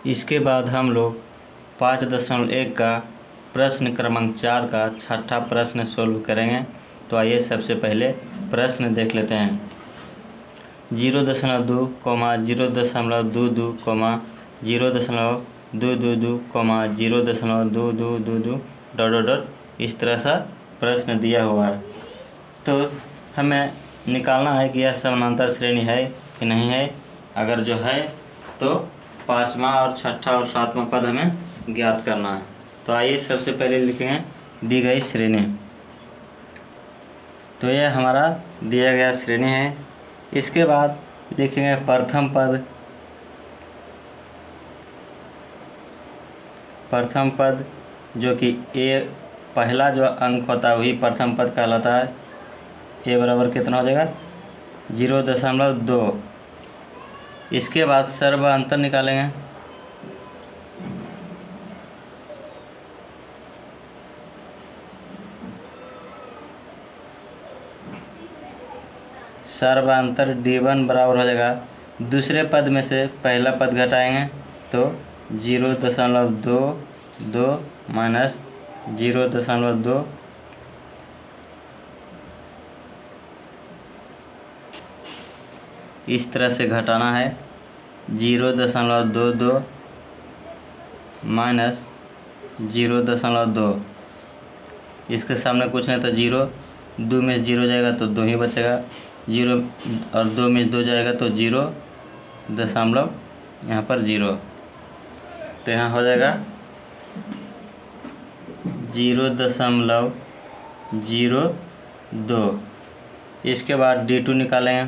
इसके बाद हम लोग 5.1 का प्रश्न क्रमांक 4 का छठा प्रश्न सोल्व करेंगे। तो आइए सबसे पहले प्रश्न देख लेते हैं। 0.2, 0.22, 0.222, 0.2222 ... इस तरह सा प्रश्न दिया हुआ है। तो हमें निकालना है कि यह समानांतर श्रेणी है कि नहीं है। अगर जो है तो पाँचवा और छठा और सातवां पद हमें ज्ञात करना है। तो आइए सबसे पहले लिखेंगे दी गई श्रेणी। तो यह हमारा दिया गया श्रेणी है। इसके बाद लिखेंगे प्रथम पद जो कि ए पहला जो अंक होता है वही प्रथम पद कहलाता है। ए बराबर कितना हो जाएगा 0.2। इसके बाद सर्व अंतर निकालेंगे। सर्वांतर D1 बराबर हो जाएगा, दूसरे पद में से पहला पद घटाएंगे तो 0.22 माइनस 0.2 इस तरह से घटाना है। 0.22 माइनस 0.2, इसके सामने कुछ नहीं तो 0, 2 में 0 जाएगा तो 2 ही बचेगा, 0 और 2 में 2 जाएगा तो 0 दशमलव यहाँ पर 0। तो यहाँ हो जाएगा 0.02। इसके बाद D2 निकालेंगे।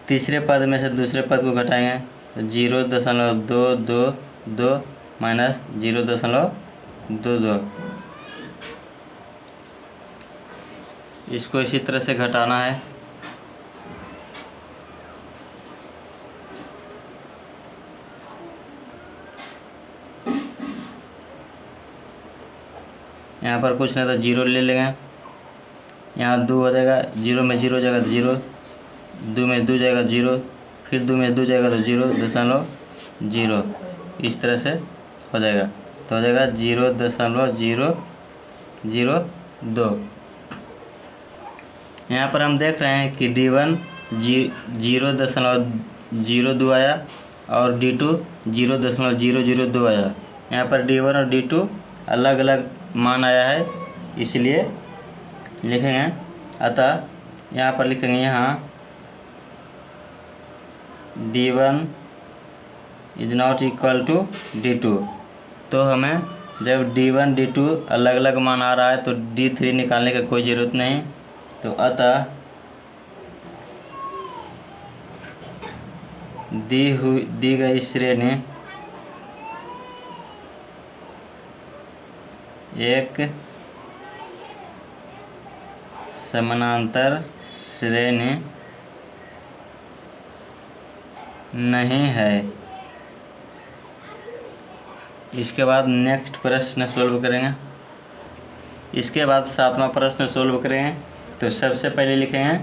तीसरे पद में से दूसरे पद को घटाएंगे तो 0.222 माइनस 0.22। इसको इसी तरह से घटाना है। यहाँ पर कुछ नहीं तो 0 ले लेंगे, यहाँ 2 हो जाएगा, 0 में 0 जाएगा तो 0, 2 में 2 जाएगा 0, फिर 2 में 2 जाएगा तो 0.0, इस तरह से हो जाएगा। तो हो जाएगा 0.002। यहाँ पर हम देख रहे हैं कि D1 0.02 आया और D2 0.002 आया। यहाँ पर D1 और D2 अलग अलग मान आया है, इसलिए लिखेंगे। अतः यहाँ पर लिखेंगे यहाँ D1 is not equal to D2। तो हमें जब D1 D2 अलग अलग मान आ रहा है तो D3 निकालने की कोई ज़रूरत नहीं। तो अतः दी गई श्रेणी एक समानांतर श्रेणी नहीं है। इसके बाद नेक्स्ट प्रश्न सोल्व करेंगे। इसके बाद सातवां प्रश्न सोल्व करेंगे। तो सबसे पहले लिखेंगे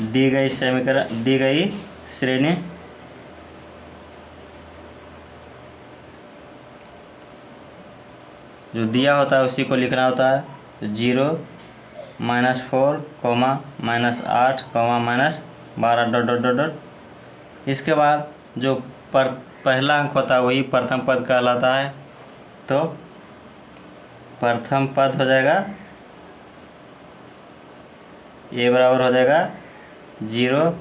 दी गई श्रेणी जो दिया होता है उसी को लिखना होता है। तो 0, -4, -8, -12 ... इसके बाद जो पहला अंक होता है वही प्रथम पद कहलाता है। तो प्रथम पद हो जाएगा ए बराबर हो जाएगा 0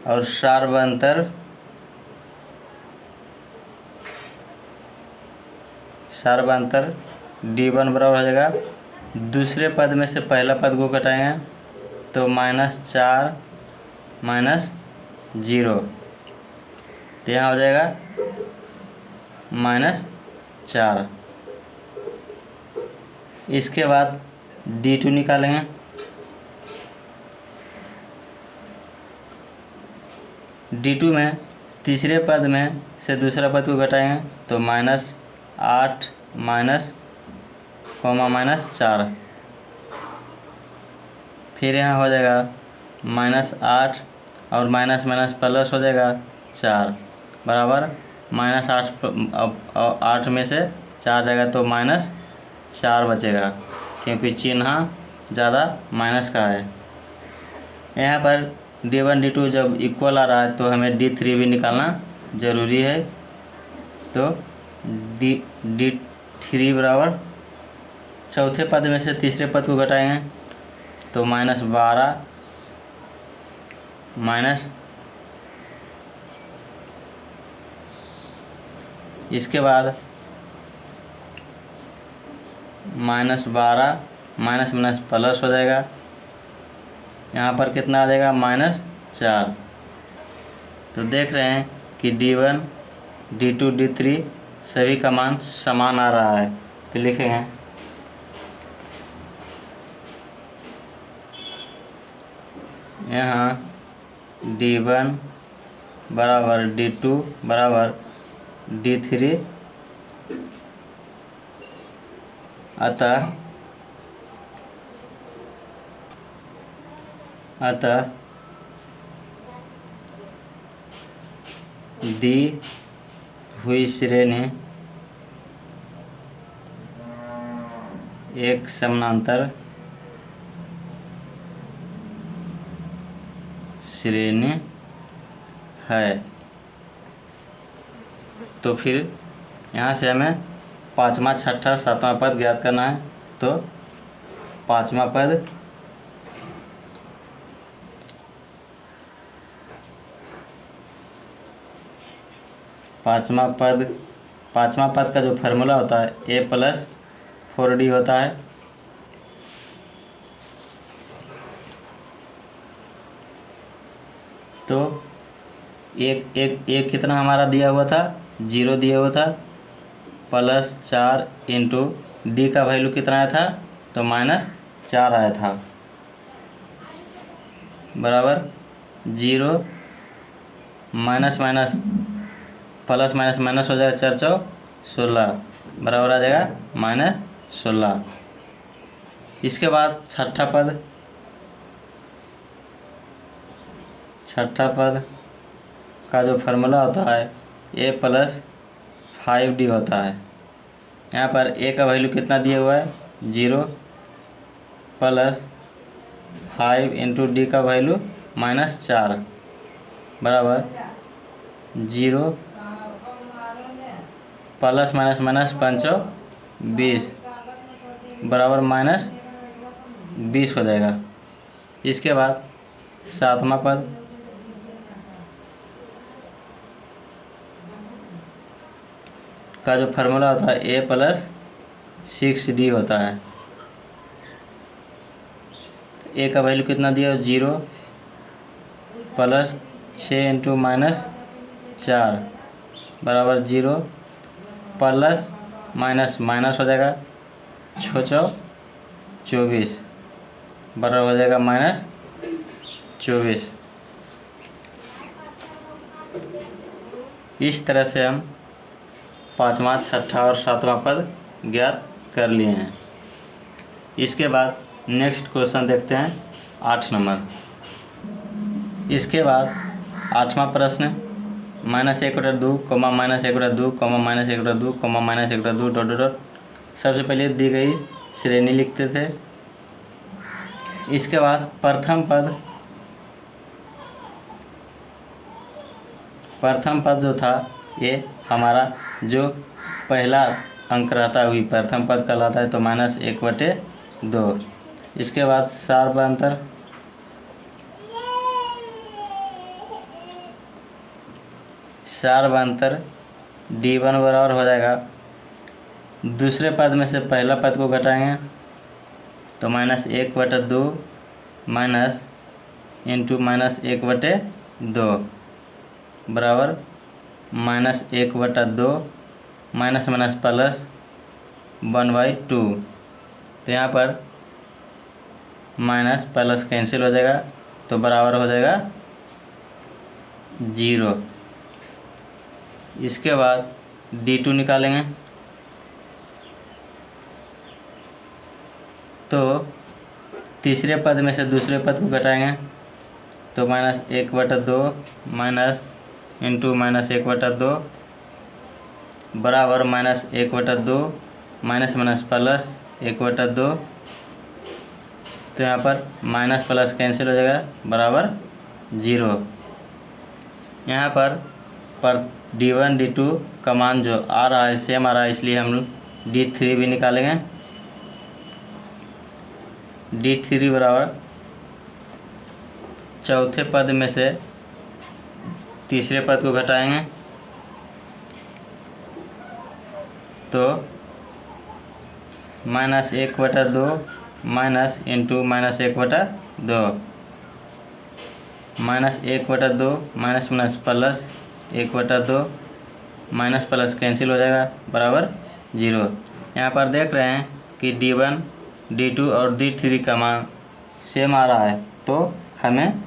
और सार्वअंतर D1 बराबर हो जाएगा, दूसरे पद में से पहला पद को घटाएंगे तो -4 -0, तो यहाँ हो जाएगा -4। इसके बाद D2 निकालेंगे। D2 में तीसरे पद में से दूसरा पद को घटाएंगे तो -8 -4, फिर यहाँ हो जाएगा -8 और माइनस माइनस प्लस हो जाएगा 4 बराबर -8। अब 8 में से 4 जाएगा तो -4 बचेगा, क्योंकि चिन्ह ज़्यादा माइनस का है। यहाँ पर D1 D2 जब इक्वल आ रहा है तो हमें D3 भी निकालना ज़रूरी है। तो D3 बराबर चौथे पद में से तीसरे पद को घटाएंगे तो -12 माइनस, इसके बाद -12 माइनस माइनस प्लस हो जाएगा। यहाँ पर कितना आ जाएगा -4। तो देख रहे हैं कि D1 D2 D3 सभी का मान समान आ रहा है। तो लिखेंगे यहाँ D1 बराबर D2 बराबर D3, अतः दी हुई श्रेणी एक समानांतर श्रेणी है। तो फिर यहाँ से हमें पाँचवा, छठा, सातवां पद ज्ञात करना है। तो पाँचवा पद का जो फार्मूला होता है A+4D होता है। तो एक कितना हमारा दिया हुआ था, 0 दिया हुआ था, +4 इंटू D का वैल्यू कितना आया था, तो -4 आया था, बराबर 0 minus minus plus minus minus हो जाएगा, 4 चौ 16 बराबर आ जाएगा -16। इसके बाद छठा पद का जो फार्मूला होता है A+5D होता है। यहाँ पर A का वैल्यू कितना दिया हुआ है, 0 +5 इंटू D का वैल्यू -4 बराबर 0 प्लस माइनस माइनस 5 20 बराबर -20 हो जाएगा। इसके बाद सातवां पद का जो फार्मूला होता है A+6D होता है। A का वैल्यू कितना दिया, 0 +6 इंटू -4 बराबर 0 प्लस माइनस माइनस हो जाएगा, 6 चौ 24 बराबर हो जाएगा -24। इस तरह से हम पाँचवा, छठा और सातवां पद ज्ञात कर लिए हैं। इसके बाद नेक्स्ट क्वेश्चन देखते हैं 8 नंबर। इसके बाद 8वां प्रश्न -1/2, -1/2, -1/2, -1/2 डॉट डॉट। सबसे पहले दी गई श्रेणी लिखते थे। इसके बाद प्रथम पद जो था, ये हमारा जो पहला अंक रहता है वही प्रथम पद कहलाता है, तो -1/2। इसके बाद सार्वधातुक D1 बराबर हो जाएगा, दूसरे पद में से पहला पद को घटाएंगे तो -1/2 माइनस इंटू -1/2 बराबर -1/2 माइनस माइनस प्लस 1/2। तो यहाँ पर माइनस प्लस कैंसिल हो जाएगा, तो बराबर हो जाएगा 0। इसके बाद D2 निकालेंगे तो तीसरे पद में से दूसरे पद को घटाएंगे तो -1/2 माइनस इंटू -1/2 बराबर -1/2 माइनस माइनस प्लस 1/2। तो यहाँ पर माइनस प्लस कैंसिल हो जाएगा बराबर 0। यहाँ पर D1 D2 का मान जो आ रहा है सेम आ रहा है, इसलिए हम लोग D3 भी निकालेंगे। D3 बराबर चौथे पद में से तीसरे पद को घटाएंगे तो -1/2 minus into -1/2 -1/2 minus minus plus 1/2 minus plus cancel हो जाएगा बराबर 0। यहाँ पर देख रहे हैं कि D1 D2 और D3 का मान सेम आ रहा है, तो हमें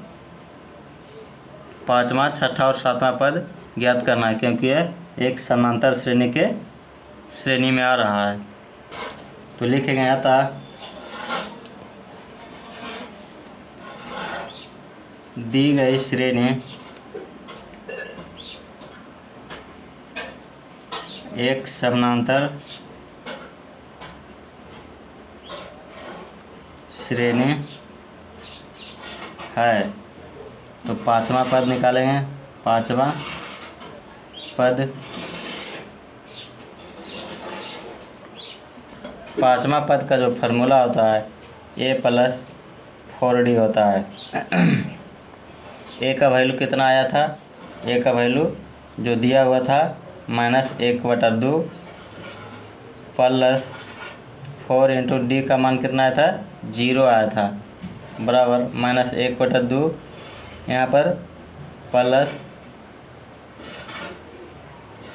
पाँचवा, छठा और सातवां पद ज्ञात करना है, क्योंकि यह एक समांतर श्रेणी के श्रेणी में आ रहा है। तो लिखेंगे अतः दी गई श्रेणी एक समांतर श्रेणी है। तो पाँचवा पद निकालेंगे। पाँचवा पद का जो फार्मूला होता है A+4D होता है। ए का वैल्यू कितना आया था? ए का वैल्यू जो दिया हुआ था -1/2 प्लस 4 इंटू डी का मान कितना आया था? 0 आया था, बराबर -1/2। यहाँ पर प्लस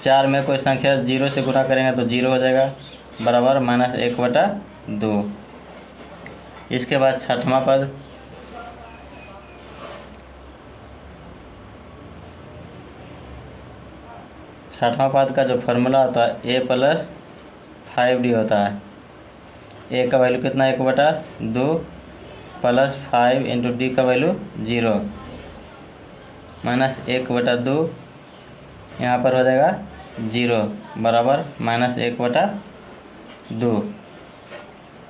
4 में कोई संख्या 0 से गुणा करेंगे तो 0 हो जाएगा, बराबर -1/2। इसके बाद छठवां पद का जो फार्मूला होता है A+5D होता है। ए का वैल्यू कितना? 1/2 प्लस 5 इंटू डी का वैल्यू 0 -1/2, यहाँ पर हो जाएगा 0, बराबर -1/2।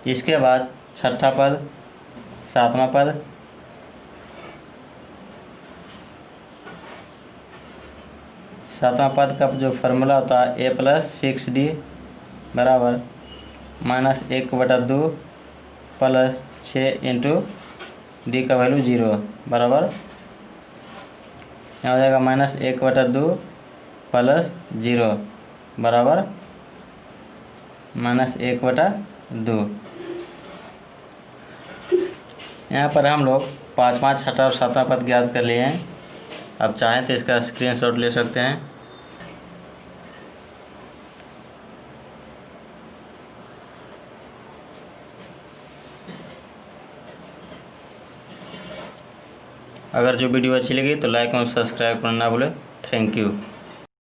इसके बाद छठा पद, सातवां पद का जो फार्मूला होता है A+6D बराबर -1/2 प्लस 6 इंटू डी का वैल्यू 0, बराबर यहाँ हो जाएगा -1/2 प्लस 0 बराबर -1/2। यहाँ पर हम लोग पाँचवा, छठा और सातवां पद ज्ञात कर लिए हैं। अब चाहें तो इसका स्क्रीनशॉट ले सकते हैं। अगर जो वीडियो अच्छी लगी तो लाइक और सब्सक्राइब करना ना भूलें। Thank you.